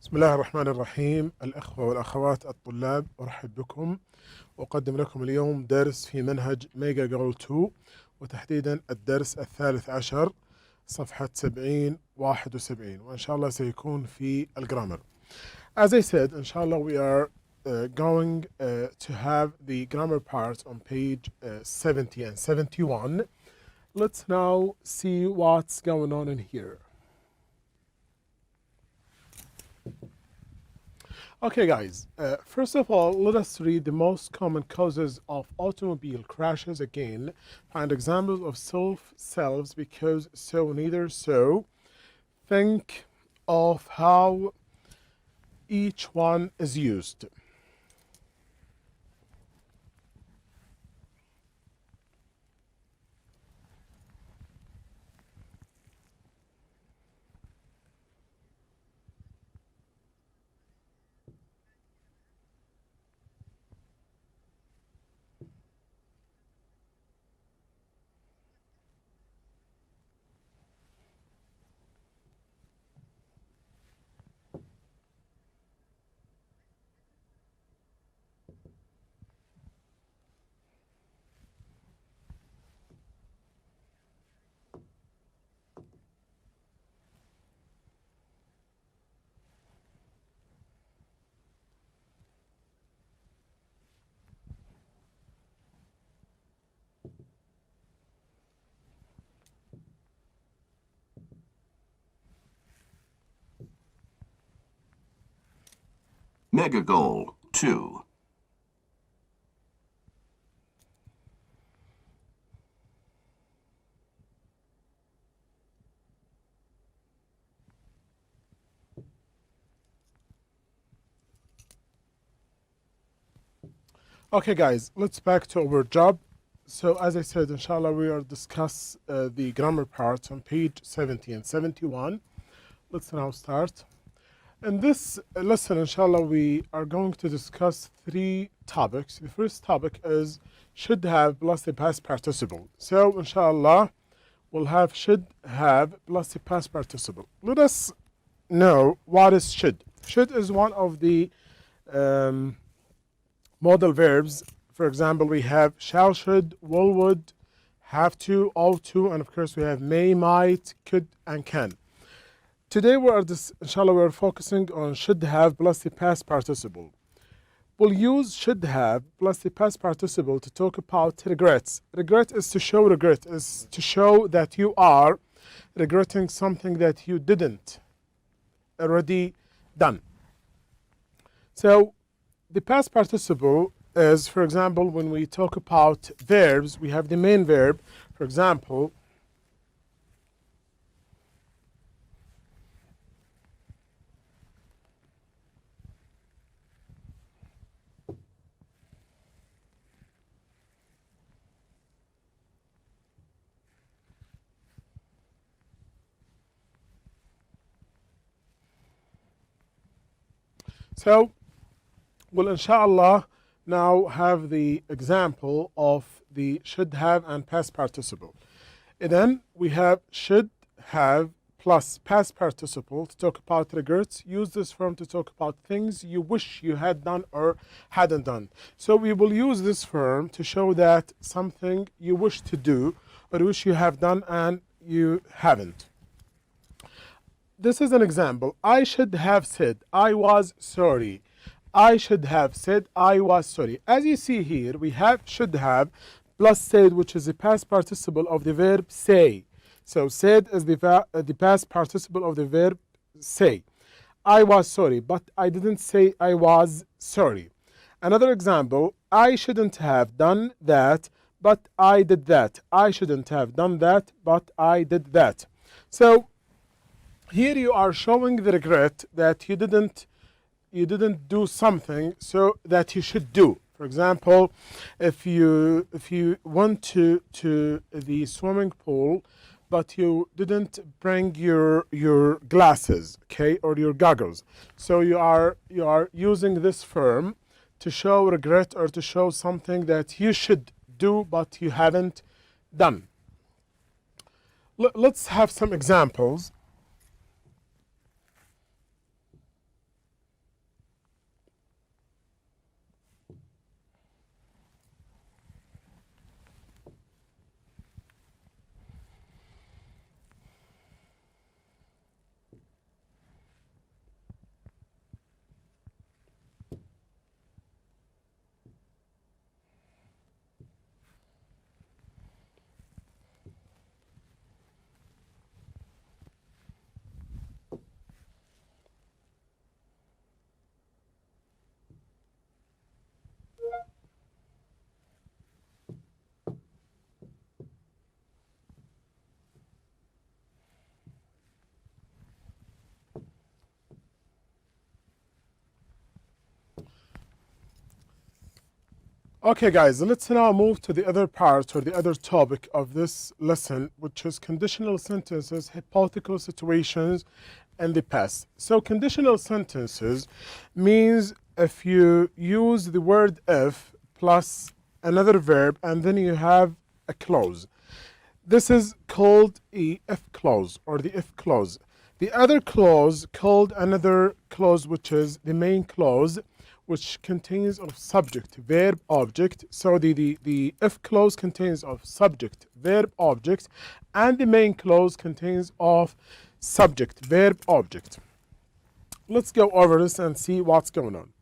بسم الله الرحمن الرحيم. الأخوة والأخوات الطلاب، أرحب بكم وأقدم لكم اليوم درس في منهج ميجا جول 2، وتحديدا الدرس الثالث عشر، صفحة 70-71، وإن شاء الله سيكون في الجرامر. As I said, inshallah, we are going to have the grammar part on page 70 and 71. Let's now see what's going on in here. Okay, guys, first of all, let us read the most common causes of automobile crashes again. Find examples of selves, because so, neither, so. Think of how each one is used. Mega Goal2. Okay, guys, let's back to our job. So, as I said, inshallah, we will discuss the grammar parts on page 70 and 71. Let's now start. In this lesson, inshallah, we are going to discuss three topics. The first topic is should have plus the past participle. So, inshallah, we'll have should have plus the past participle. Let us know what is should. Should is one of the modal verbs. For example, we have shall, should, will, would, have to, ought to, and of course we have may, might, could, and can. Today inshallah, we're focusing on should have plus the past participle. We'll use should have plus the past participle to talk about regrets. Regret is to show regret, is to show that you are regretting something that you didn't already done. So the past participle is, for example, when we talk about verbs, we have the main verb. For example, so we'll inshallah now have the example of the should have and past participle. And then we have should have plus past participle to talk about regrets. Use this form to talk about things you wish you had done or hadn't done. So we will use this form to show that something you wish to do or wish you have done and you haven't. This is an example. I should have said I was sorry. I should have said I was sorry. As you see here, we have should have plus said, which is the past participle of the verb say. So said is the past participle of the verb say. I was sorry, but I didn't say I was sorry. Another example, I shouldn't have done that, but I did that. I shouldn't have done that, but I did that. So here you are showing the regret that you didn't do something so that you should do. For example, if you went to the swimming pool, but you didn't bring your glasses, okay, or your goggles, so you are using this form to show regret or to show something that you should do but you haven't done. Let's have some examples. Okay guys, let's now move to the other part or the other topic of this lesson, which is conditional sentences, hypothetical situations, and the past. So conditional sentences means if you use the word if plus another verb and then you have a clause. This is called a if clause or the if clause. The other clause called another clause, which is the main clause, which contains of subject, verb, object. So the if clause contains of subject, verb, object, and the main clause contains of subject, verb, object. Let's go over this and see what's going on.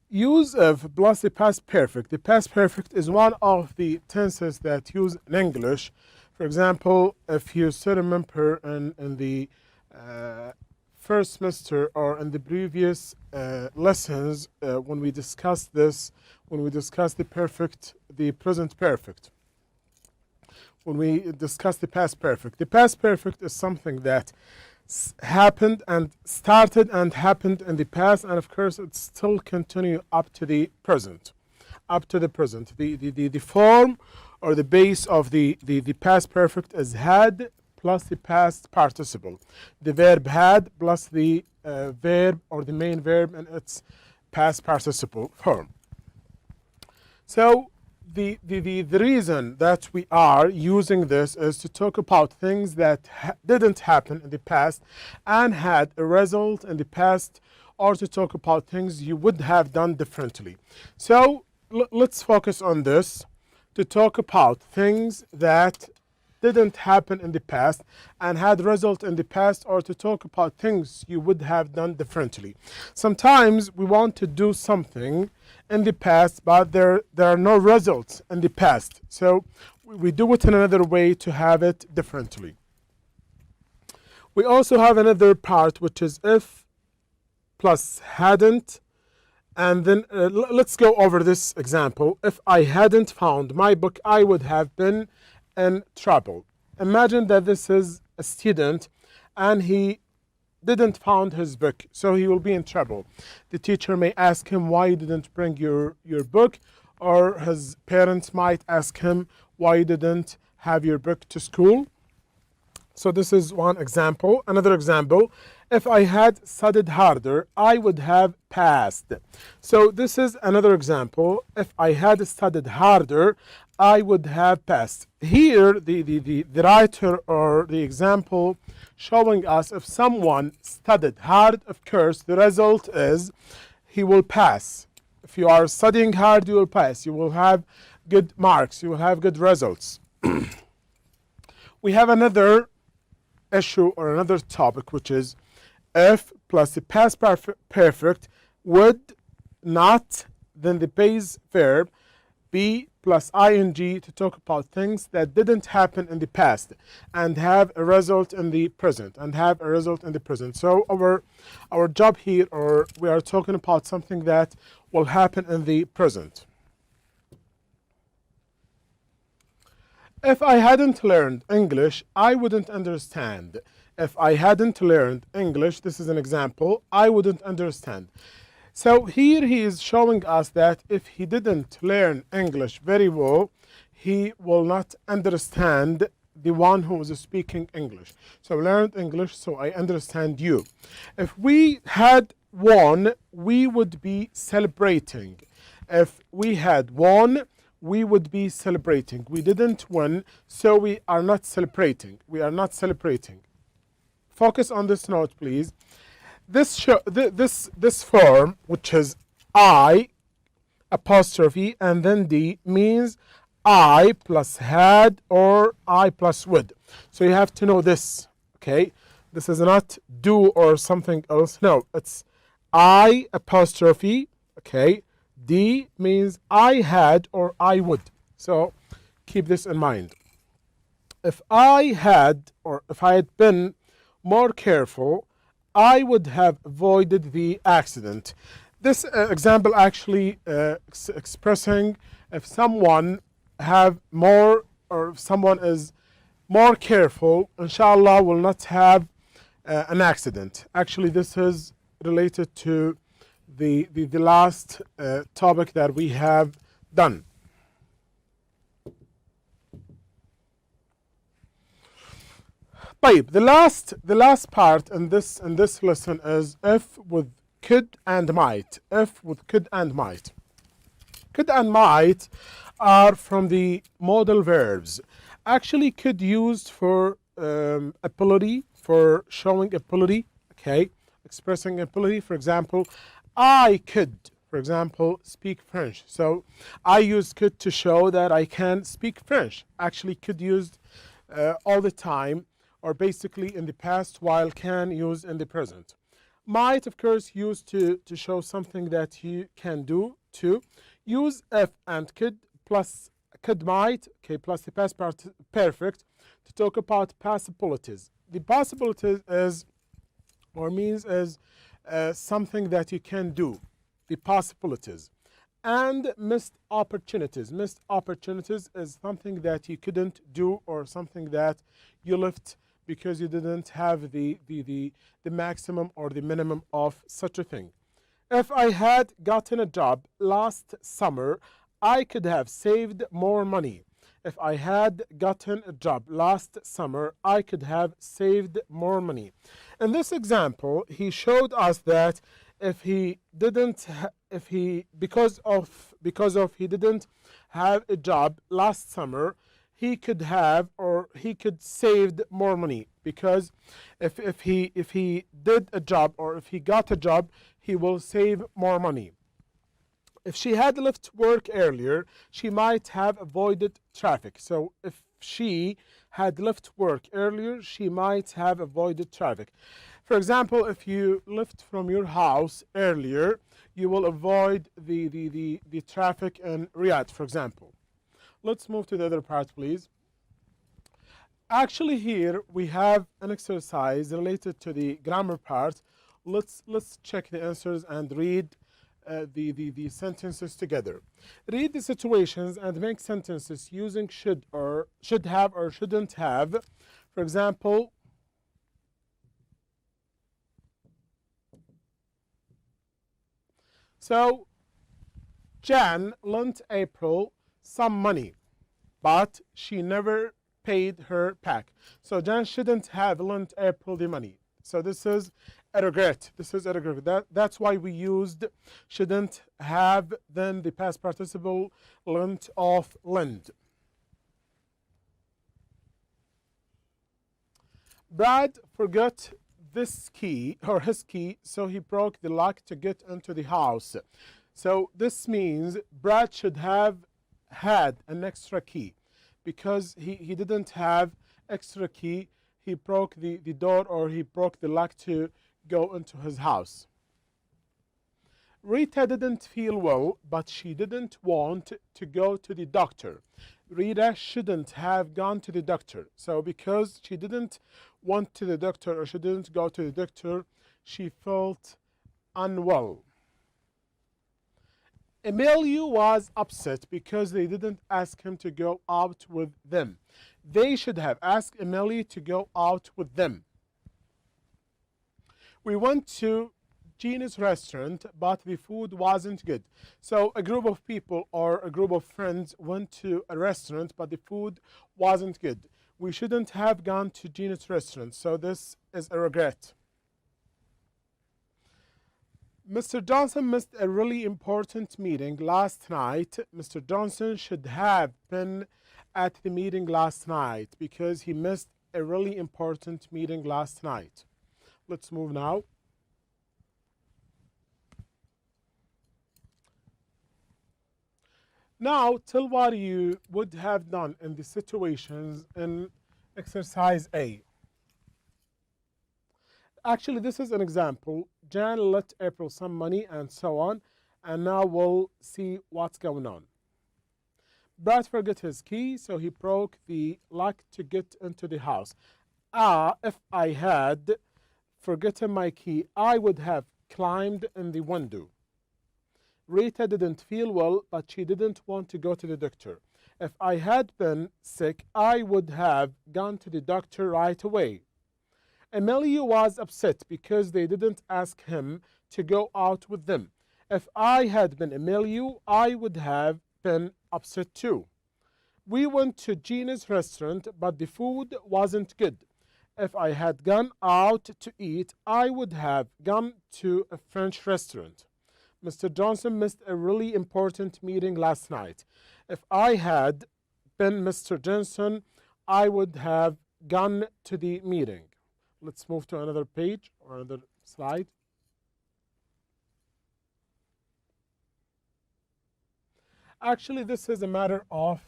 Use if plus the past perfect. The past perfect is one of the tenses that use in English. For example, if you still remember in the first semester or in the previous lessons when we discussed this, when we discussed the present perfect, when we discussed the past perfect. The past perfect is something that happened and started and happened in the past, and of course it still continue up to the present. Up to the present. The form or the base of the past perfect is had plus the past participle. The verb had plus the verb or the main verb in its past participle form. So the reason that we are using this is to talk about things that didn't happen in the past and had a result in the past, or to talk about things you would have done differently. So let's focus on this, to talk about things that didn't happen in the past and had result in the past, or to talk about things you would have done differently. Sometimes we want to do something in the past, but there are no results in the past. So we do it in another way to have it differently. We also have another part, which is if plus hadn't. And then let's go over this example. If I hadn't found my book, I would have been in trouble. Imagine that this is a student and he didn't found his book, so he will be in trouble. The teacher may ask him why you didn't bring your book, or his parents might ask him why you didn't have your book to school. So this is one example. Another example, if I had studied harder, I would have passed. So this is another example. If I had studied harder, I would have passed. Here, the writer or the example showing us if someone studied hard, of course, the result is he will pass. If you are studying hard, you will pass. You will have good marks. You will have good results. We have another issue or another topic, which is if plus the past perfect would not, then the base verb be plus ing to talk about things that didn't happen in the past and have a result in the present So our job here, or we are talking about something that will happen in the present. If I hadn't learned English, I wouldn't understand. If I hadn't learned English, this is an example, I wouldn't understand. So here he is showing us that if he didn't learn English very well, he will not understand the one who is speaking English. So learned English, so I understand you. If we had won, we would be celebrating. If we had won, we would be celebrating. We didn't win, so we are not celebrating. We are not celebrating. Focus on this note, please. This form, which is I apostrophe and then D, means I plus had or I plus would. So you have to know this, okay? This is not do or something else. No, it's I apostrophe, okay? D means I had or I would. So keep this in mind. If I had or if I had been more careful, I would have avoided the accident. This example actually expressing if someone have more, or if someone is more careful, inshallah will not have an accident. Actually, this is related to the last topic that we have done. طيب, the last part in this lesson is if with could and might. If with could and might. Could and might are from the modal verbs. Actually, could used for ability, for showing ability, okay, expressing ability. For example, I could, for example, speak French. So I use could to show that I can speak French. Actually, could used all the time, or basically in the past, while can used in the present. Might, of course, used to show something that you can do too. Use if and could plus could might, okay, plus the past perfect to talk about possibilities. The possibilities is, or means is something that you can do, the possibilities. And missed opportunities. Missed opportunities is something that you couldn't do, or something that you left because you didn't have the maximum or the minimum of such a thing. If I had gotten a job last summer, I could have saved more money. If I had gotten a job last summer, I could have saved more money. In this example, he showed us that if he didn't, because of he didn't have a job last summer, he could have, or he could saved more money, because if he did a job, or if he got a job, he will save more money. If she had left work earlier, she might have avoided traffic. So if she had left work earlier, she might have avoided traffic. For example, if you left from your house earlier, you will avoid the traffic in Riyadh, for example. Let's move to the other part, please. Actually, here we have an exercise related to the grammar part. Let's check the answers and read the sentences together. Read the situations and make sentences using should, or should have, or shouldn't have. For example, so Jan lent April some money, but she never paid her back. So Jan shouldn't have lent April the money. So this is a regret. This is a regret. That's why we used shouldn't have, then the past participle lent of lend. Brad forgot this key, or his key, so he broke the lock to get into the house. So this means Brad should have had an extra key, because he didn't have extra key. He broke the door, or he broke the lock to go into his house. Rita didn't feel well, but she didn't want to go to the doctor. Rita shouldn't have gone to the doctor. So because she didn't want to the doctor, or she didn't go to the doctor, she felt unwell. Emilio was upset because they didn't ask him to go out with them. They should have asked Emilio to go out with them. We went to Gina's restaurant, but the food wasn't good. So a group of people, or a group of friends, went to a restaurant, but the food wasn't good. We shouldn't have gone to Gina's restaurant. So this is a regret. Mr. Johnson missed a really important meeting last night. Mr. Johnson should have been at the meeting last night because he missed a really important meeting last night. Let's move now. Now, tell what you would have done in the situations in exercise A. Actually, this is an example. Jan lent April some money and so on. And now we'll see what's going on. Brad forgot his key, so he broke the lock to get into the house. If I had forgotten my key, I would have climbed in the window. Rita didn't feel well, but she didn't want to go to the doctor. If I had been sick, I would have gone to the doctor right away. Emilio was upset because they didn't ask him to go out with them. If I had been Emilio, I would have been upset too. We went to Gina's restaurant, but the food wasn't good. If I had gone out to eat, I would have gone to a French restaurant. Mr. Johnson missed a really important meeting last night. If I had been Mr. Johnson, I would have gone to the meeting. Let's move to another page or another slide. Actually, this is a matter of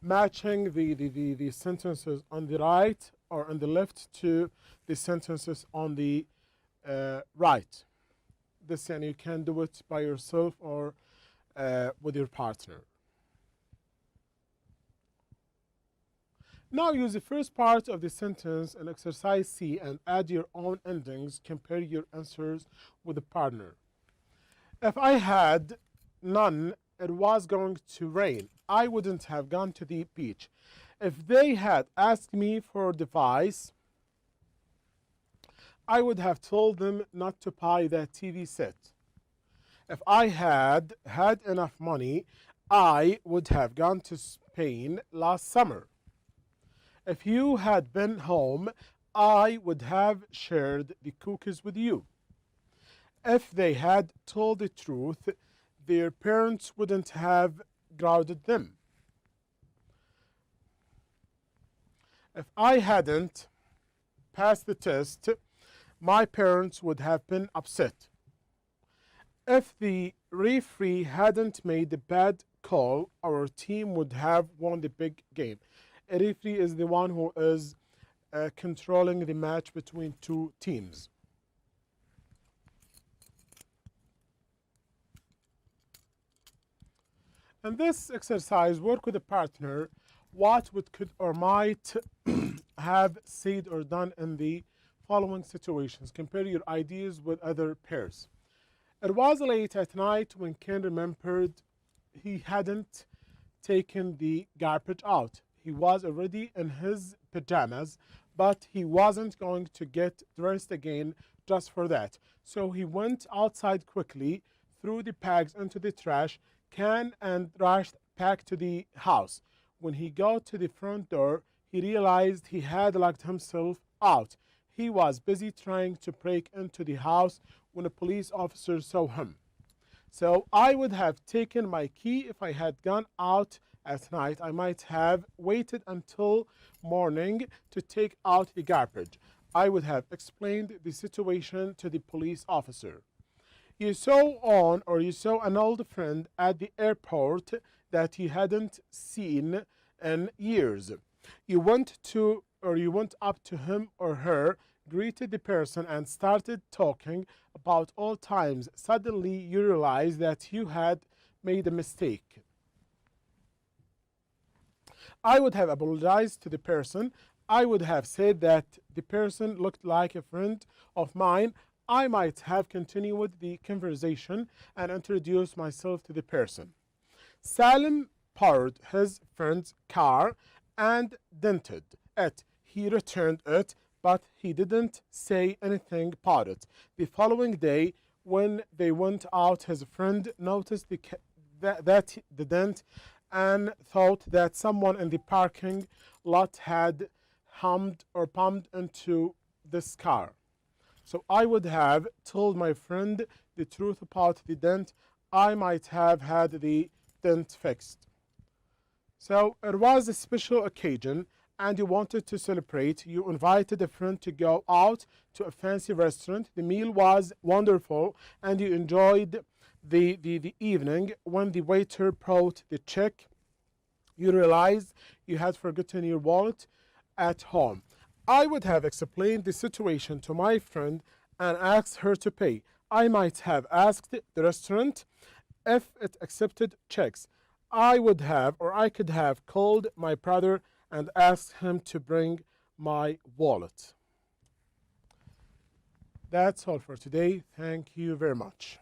matching the sentences on the right or on the left to the sentences on the right. This, and you can do it by yourself or with your partner. Now use the first part of the sentence in exercise C and add your own endings. Compare your answers with the partner. If I had none, it was going to rain. I wouldn't have gone to the beach. If they had asked me for advice, I would have told them not to buy that TV set. If I had had enough money, I would have gone to Spain last summer. If you had been home, I would have shared the cookies with you. If they had told the truth, their parents wouldn't have grounded them. If I hadn't passed the test, my parents would have been upset. If the referee hadn't made the bad call, our team would have won the big game. A referee is the one who is controlling the match between two teams. In this exercise, work with a partner. What would, could, or might have said or done in the following situations. Compare your ideas with other pairs. It was late at night when Ken remembered he hadn't taken the garbage out. He was already in his pajamas, but he wasn't going to get dressed again just for that. So he went outside quickly, threw the bags into the trash can, and rushed back to the house. When he got to the front door, he realized he had locked himself out. He was busy trying to break into the house when a police officer saw him. So I would have taken my key if I had gone out at night. I might have waited until morning to take out the garbage. I would have explained the situation to the police officer. You saw an old friend at the airport that you hadn't seen in years. You went up to him or her, greeted the person, and started talking about old times. Suddenly, you realized that you had made a mistake. I would have apologized to the person. I would have said that the person looked like a friend of mine. I might have continued the conversation and introduced myself to the person. Salim borrowed his friend's car and dented it. He returned it, but he didn't say anything about it. The following day, when they went out, his friend noticed the dent and thought that someone in the parking lot had hummed or bumped into this car. So I would have told my friend the truth about the dent. I might have had the dent fixed. So it was a special occasion and you wanted to celebrate. You invited a friend to go out to a fancy restaurant. The meal was wonderful and you enjoyed the evening. When the waiter brought the check, you realized you had forgotten your wallet at home. I would have explained the situation to my friend and asked her to pay. I might have asked the restaurant if it accepted checks. I could have called my brother and asked him to bring my wallet. That's all for today. Thank you very much.